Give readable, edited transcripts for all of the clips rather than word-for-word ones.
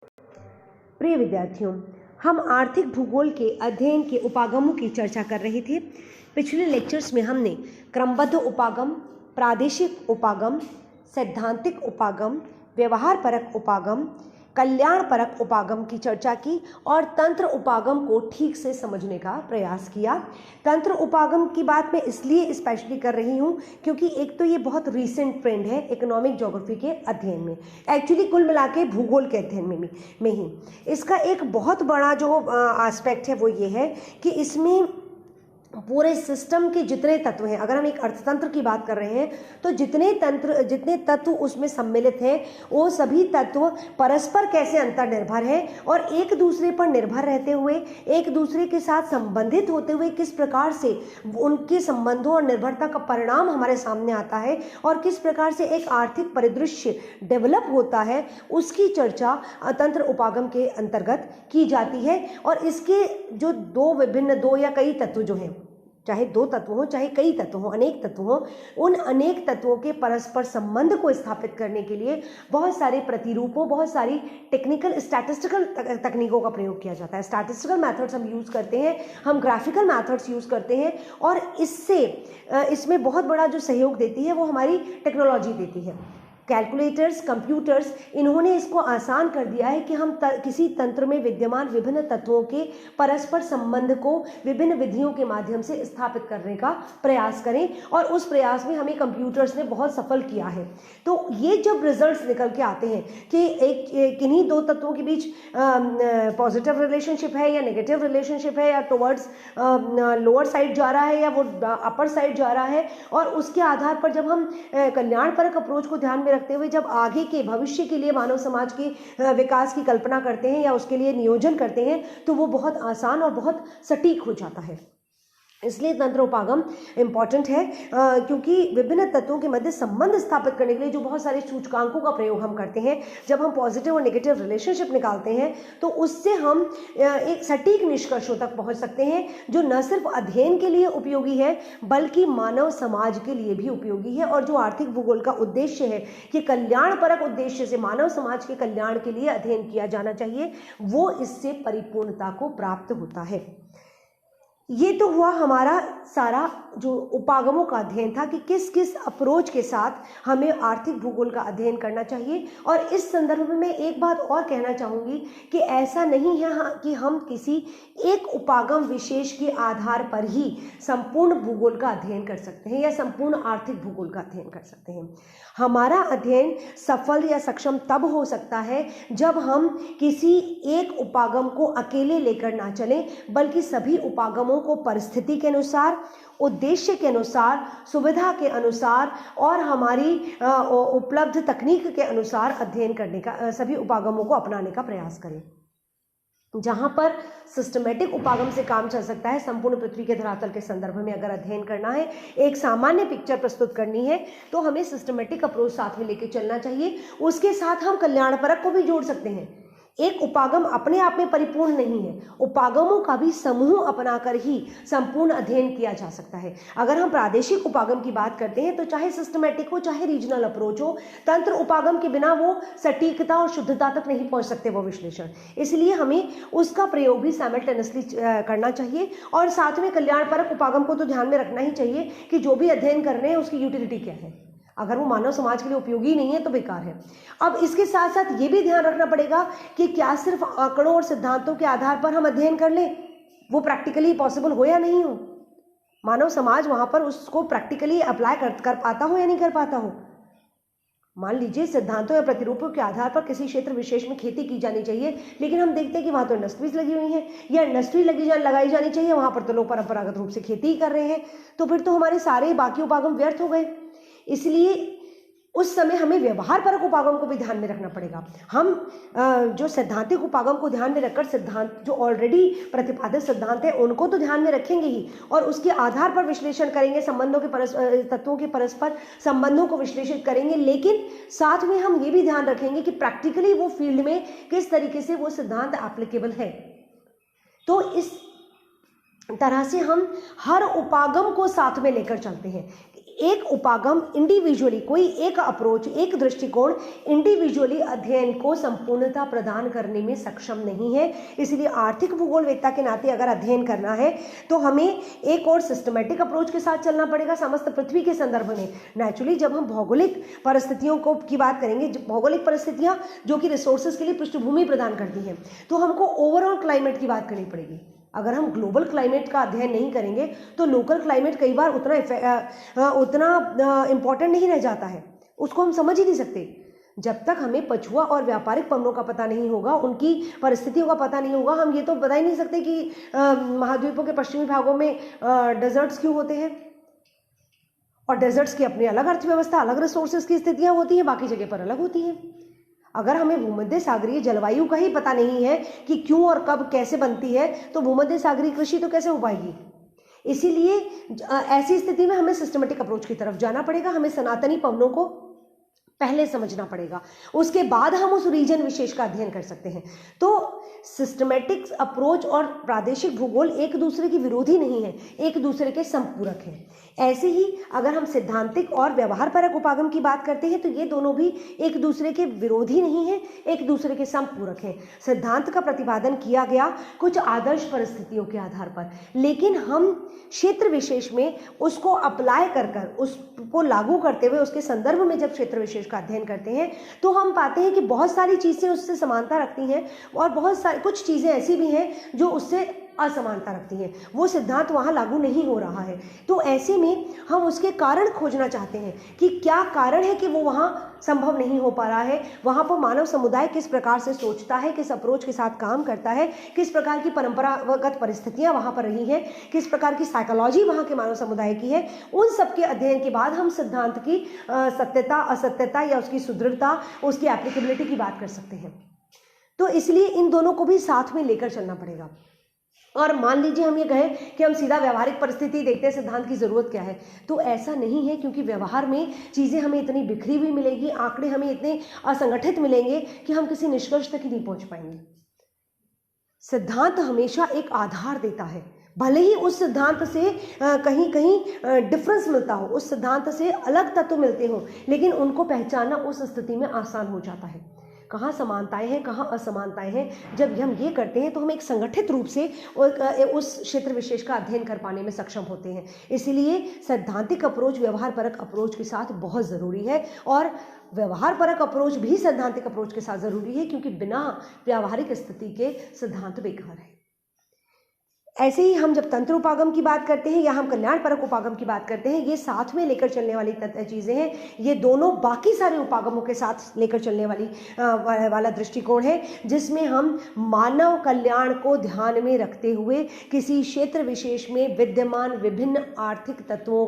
प्रिय विद्यार्थियों, हम आर्थिक भूगोल के अध्ययन के उपागमों की चर्चा कर रहे थे। पिछले लेक्चर्स में हमने क्रमबद्ध उपागम, प्रादेशिक उपागम, सैद्धांतिक उपागम, व्यवहारपरक उपागम, कल्याणपरक उपागम की चर्चा की और तंत्र उपागम को ठीक से समझने का प्रयास किया। तंत्र उपागम की बात मैं इसलिए स्पेशली कर रही हूँ क्योंकि एक तो ये बहुत रीसेंट ट्रेंड है इकोनॉमिक ज्योग्राफी के अध्ययन में, एक्चुअली कुल मिला के भूगोल के अध्ययन में ही इसका एक बहुत बड़ा जो एस्पेक्ट है वो ये है कि इसमें पूरे सिस्टम के जितने तत्व हैं, अगर हम एक अर्थतंत्र की बात कर रहे हैं तो जितने तत्व उसमें सम्मिलित हैं वो सभी तत्व परस्पर कैसे अंतर्निर्भर हैं और एक दूसरे पर निर्भर रहते हुए एक दूसरे के साथ संबंधित होते हुए किस प्रकार से उनके संबंधों और निर्भरता का परिणाम हमारे सामने आता है और किस प्रकार से एक आर्थिक परिदृश्य डेवलप होता है, उसकी चर्चा तंत्र उपागम के अंतर्गत की जाती है। और इसके जो दो या कई तत्व जो हैं, चाहे दो तत्व हो चाहे कई तत्व हो, अनेक तत्व हो, उन अनेक तत्वों के परस्पर संबंध को स्थापित करने के लिए बहुत सारे प्रतिरूपों, बहुत सारी टेक्निकल स्टैटिस्टिकल तकनीकों का प्रयोग किया जाता है। स्टैटिस्टिकल मेथड्स हम यूज़ करते हैं, हम ग्राफिकल मेथड्स यूज़ करते हैं और इसमें बहुत बड़ा जो सहयोग देती है वो हमारी टेक्नोलॉजी देती है। कैलकुलेटर्स, कंप्यूटर्स, इन्होंने इसको आसान कर दिया है कि हम किसी तंत्र में विद्यमान विभिन्न तत्वों के परस्पर संबंध को विभिन्न विधियों के माध्यम से स्थापित करने का प्रयास करें और उस प्रयास में हमें कंप्यूटर्स ने बहुत सफल किया है। तो ये जब रिजल्ट्स निकल के आते हैं कि किन्हीं दो तत्वों के बीच पॉजिटिव रिलेशनशिप है या नेगेटिव रिलेशनशिप है या टुवर्ड्स लोअर साइड जा रहा है या वो अपर साइड जा रहा है, और उसके आधार पर जब हम कल्याणपरक अप्रोच को ध्यान में रखते हुए जब आगे के भविष्य के लिए मानव समाज के विकास की कल्पना करते हैं या उसके लिए नियोजन करते हैं तो वो बहुत आसान और बहुत सटीक हो जाता है। इसलिए तंत्र उपागम इम्पॉर्टेंट है क्योंकि विभिन्न तत्वों के मध्य संबंध स्थापित करने के लिए जो बहुत सारे सूचकांकों का प्रयोग हम करते हैं, जब हम पॉजिटिव और नेगेटिव रिलेशनशिप निकालते हैं तो उससे हम एक सटीक निष्कर्षों तक पहुंच सकते हैं जो न सिर्फ अध्ययन के लिए उपयोगी है बल्कि मानव समाज के लिए भी उपयोगी है। और जो आर्थिक भूगोल का उद्देश्य है कि कल्याणपरक उद्देश्य से मानव समाज के कल्याण के लिए अध्ययन किया जाना चाहिए, वो इससे परिपूर्णता को प्राप्त होता है। ये तो हुआ हमारा सारा जो उपागमों का अध्ययन था कि किस किस अप्रोच के साथ हमें आर्थिक भूगोल का अध्ययन करना चाहिए। और इस संदर्भ में मैं एक बात और कहना चाहूँगी कि ऐसा नहीं है कि हम किसी एक उपागम विशेष के आधार पर ही संपूर्ण भूगोल का अध्ययन कर सकते हैं या संपूर्ण आर्थिक भूगोल का अध्ययन कर सकते हैं। हमारा अध्ययन सफल या सक्षम तब हो सकता है जब हम किसी एक उपागम को अकेले लेकर ना चलें बल्कि सभी उपागमों को परिस्थिति के अनुसार, उद्देश्य के अनुसार, सुविधा के अनुसार और हमारी उपलब्ध तकनीक के अनुसार अध्ययन करने का, सभी उपागमों को अपनाने का प्रयास करें। जहां पर सिस्टमेटिक उपागम से काम चल सकता है, संपूर्ण पृथ्वी के धरातल के संदर्भ में अगर अध्ययन करना है, एक सामान्य पिक्चर प्रस्तुत करनी है तो हमें सिस्टमेटिक अप्रोच साथ में लेके चलना चाहिए। उसके साथ हम कल्याणपरक को भी जोड़ सकते हैं। एक उपागम अपने आप में परिपूर्ण नहीं है, उपागमों का भी समूह अपनाकर ही संपूर्ण अध्ययन किया जा सकता है। अगर हम प्रादेशिक उपागम की बात करते हैं तो चाहे सिस्टमेटिक हो चाहे रीजनल अप्रोच हो, तंत्र उपागम के बिना वो सटीकता और शुद्धता तक नहीं पहुंच सकते वो विश्लेषण। इसलिए हमें उसका प्रयोग भी साइमल्टेनियसली करना चाहिए और साथ में कल्याणपरक उपागम को तो ध्यान में रखना ही चाहिए कि जो भी अध्ययन कर रहे हैं उसकी यूटिलिटी क्या है। अगर वो मानव समाज के लिए उपयोगी नहीं है तो बेकार है। अब इसके साथ साथ ये भी ध्यान रखना पड़ेगा कि क्या सिर्फ आंकड़ों और सिद्धांतों के आधार पर हम अध्ययन कर लें, वो प्रैक्टिकली पॉसिबल हो या नहीं हो, मानव समाज वहां पर उसको प्रैक्टिकली अप्लाई कर पाता हो या नहीं कर पाता हो। मान लीजिए सिद्धांतों या प्रतिरूपों के आधार पर किसी क्षेत्र विशेष में खेती की जानी चाहिए, लेकिन हम देखते हैं कि वहां तो इंडस्ट्रीज लगी हुई हैं या इंडस्ट्री लगाई जानी चाहिए, वहां पर तो लोग परंपरागत रूप से खेती ही कर रहे हैं, तो फिर तो हमारे सारे बाकी उपागम व्यर्थ हो गए। इसलिए उस समय हमें व्यवहारपरक उपागम को भी ध्यान में रखना पड़ेगा। हम जो सैद्धांतिक उपागम को ध्यान में रखकर सिद्धांत जो ऑलरेडी प्रतिपादित सिद्धांत है उनको तो ध्यान में रखेंगे ही और उसके आधार पर विश्लेषण करेंगे, संबंधों के तत्वों के परस्पर संबंधों को विश्लेषित करेंगे, लेकिन साथ में हम ये भी ध्यान रखेंगे कि प्रैक्टिकली वो फील्ड में किस तरीके से वो सिद्धांत एप्लीकेबल है। तो इस तरह से हम हर उपागम को साथ में लेकर चलते हैं। एक उपागम इंडिविजुअली, कोई एक अप्रोच, एक दृष्टिकोण इंडिविजुअली अध्ययन को संपूर्णता प्रदान करने में सक्षम नहीं है। इसलिए आर्थिक भूगोलवेत्ता के नाते अगर अध्ययन करना है तो हमें एक और सिस्टमेटिक अप्रोच के साथ चलना पड़ेगा समस्त पृथ्वी के संदर्भ में। नेचुरली जब हम भौगोलिक परिस्थितियों को की बात करेंगे, भौगोलिक परिस्थितियां जो कि रिसोर्सेज के लिए पृष्ठभूमि प्रदान करती हैं, तो हमको ओवरऑल क्लाइमेट की बात करनी पड़ेगी। अगर हम ग्लोबल क्लाइमेट का अध्ययन नहीं करेंगे तो लोकल क्लाइमेट कई बार उतना इम्पॉर्टेंट नहीं रह जाता है, उसको हम समझ ही नहीं सकते। जब तक हमें पछुआ और व्यापारिक पन्नों का पता नहीं होगा, उनकी परिस्थितियों का पता नहीं होगा, हम ये तो बता ही नहीं सकते कि महाद्वीपों के पश्चिमी भागों में डेजर्ट्स क्यों होते हैं, और डेजर्ट्स की अपनी अलग अर्थव्यवस्था, अलग रिसोर्सेज की स्थितियां होती हैं, बाकी जगह पर अलग होती हैं। अगर हमें भूमध्य सागरीय जलवायु का ही पता नहीं है कि क्यों और कब कैसे बनती है, तो भूमध्य सागरीय कृषि तो कैसे हो पाएगी। इसीलिए ऐसी स्थिति में हमें सिस्टमेटिक अप्रोच की तरफ जाना पड़ेगा। हमें सनातनी पवनों को पहले समझना पड़ेगा, उसके बाद हम उस रीजन विशेष का अध्ययन कर सकते हैं। तो सिस्टमेटिक अप्रोच और प्रादेशिक भूगोल एक दूसरे की विरोधी नहीं है, एक दूसरे के संपूरक हैं। ऐसे ही अगर हम सिद्धांतिक और व्यवहारपरक उपागम की बात करते हैं तो ये दोनों भी एक दूसरे के विरोधी नहीं हैं, एक दूसरे के संपूरक हैं। सिद्धांत का प्रतिपादन किया गया कुछ आदर्श परिस्थितियों के आधार पर, लेकिन हम क्षेत्र विशेष में उसको अप्लाई कर उसको लागू करते हुए उसके संदर्भ में जब क्षेत्र विशेष का अध्ययन करते हैं तो हम पाते हैं कि बहुत सारी चीज़ें उससे समानता रखती हैं और कुछ चीज़ें ऐसी भी हैं जो उससे असमानता रखती हैं। वो सिद्धांत वहाँ लागू नहीं हो रहा है, तो ऐसे में हम उसके कारण खोजना चाहते हैं कि क्या कारण है कि वो वहाँ संभव नहीं हो पा रहा है। वहाँ पर मानव समुदाय किस प्रकार से सोचता है, किस अप्रोच के साथ काम करता है, किस प्रकार की परंपरागत परिस्थितियाँ वहाँ पर रही हैं, किस प्रकार की साइकोलॉजी वहाँ के मानव समुदाय की है। उन सब के अध्ययन के बाद हम सिद्धांत की सत्यता, असत्यता या उसकी सुदृढ़ता, उसकी एप्लीकेबिलिटी की बात कर सकते हैं। तो इसलिए इन दोनों को भी साथ में लेकर चलना पड़ेगा। और मान लीजिए हम ये कहें कि हम सीधा व्यवहारिक परिस्थिति देखते हैं, सिद्धांत की ज़रूरत क्या है, तो ऐसा नहीं है, क्योंकि व्यवहार में चीज़ें हमें इतनी बिखरी हुई मिलेगी, आंकड़े हमें इतने असंगठित मिलेंगे कि हम किसी निष्कर्ष तक ही नहीं पहुंच पाएंगे। सिद्धांत हमेशा एक आधार देता है, भले ही उस सिद्धांत से कहीं कहीं डिफरेंस मिलता हो, उस सिद्धांत से अलग तत्व मिलते हो, लेकिन उनको पहचानना उस स्थिति में आसान हो जाता है। कहाँ समानताएं हैं, कहाँ असमानताएं हैं, जब हम ये करते हैं तो हम एक संगठित रूप से उस क्षेत्र विशेष का अध्ययन कर पाने में सक्षम होते हैं। इसलिए सैद्धांतिक अप्रोच व्यवहारपरक अप्रोच के साथ बहुत ज़रूरी है, और व्यवहारपरक अप्रोच भी सैद्धांतिक अप्रोच के साथ ज़रूरी है, क्योंकि बिना व्यावहारिक स्थिति के सिद्धांत बेकार है। ऐसे ही हम जब तंत्र उपागम की बात करते हैं या हम कल्याणपरक उपागम की बात करते हैं, ये साथ में लेकर चलने वाली चीज़ें हैं। ये दोनों बाकी सारे उपागमों के साथ लेकर चलने वाला दृष्टिकोण है, जिसमें हम मानव कल्याण को ध्यान में रखते हुए किसी क्षेत्र विशेष में विद्यमान विभिन्न आर्थिक तत्वों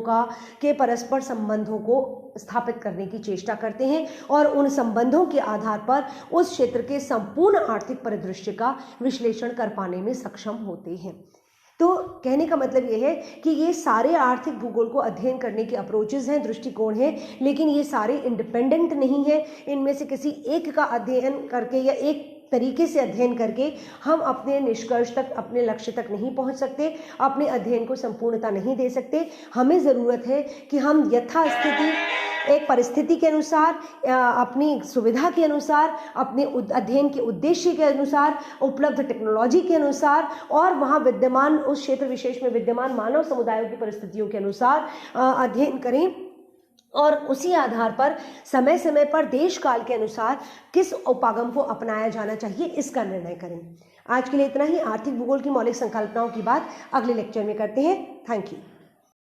के परस्पर संबंधों को स्थापित करने की चेष्टा करते हैं, और उन संबंधों के आधार पर उस क्षेत्र के संपूर्ण आर्थिक परिदृश्य का विश्लेषण कर पाने में सक्षम होते हैं। तो कहने का मतलब ये है कि ये सारे आर्थिक भूगोल को अध्ययन करने के अप्रोचेस हैं, दृष्टिकोण हैं, लेकिन ये सारे इंडिपेंडेंट नहीं है। इनमें से किसी एक का अध्ययन करके या एक तरीके से अध्ययन करके हम अपने निष्कर्ष तक, अपने लक्ष्य तक नहीं पहुंच सकते, अपने अध्ययन को संपूर्णता नहीं दे सकते। हमें ज़रूरत है कि हम यथास्थिति एक परिस्थिति के अनुसार, अपनी सुविधा के अनुसार, अपने अध्ययन के उद्देश्य के अनुसार, उपलब्ध टेक्नोलॉजी के अनुसार और वहाँ विद्यमान उस क्षेत्र विशेष में विद्यमान मानव समुदायों की परिस्थितियों के अनुसार अध्ययन करें, और उसी आधार पर समय समय पर देश काल के अनुसार किस उपागम को अपनाया जाना चाहिए इसका निर्णय करें। आज के लिए इतना ही। आर्थिक भूगोल की मौलिक संकल्पनाओं की बात अगले लेक्चर में करते हैं। Thank you.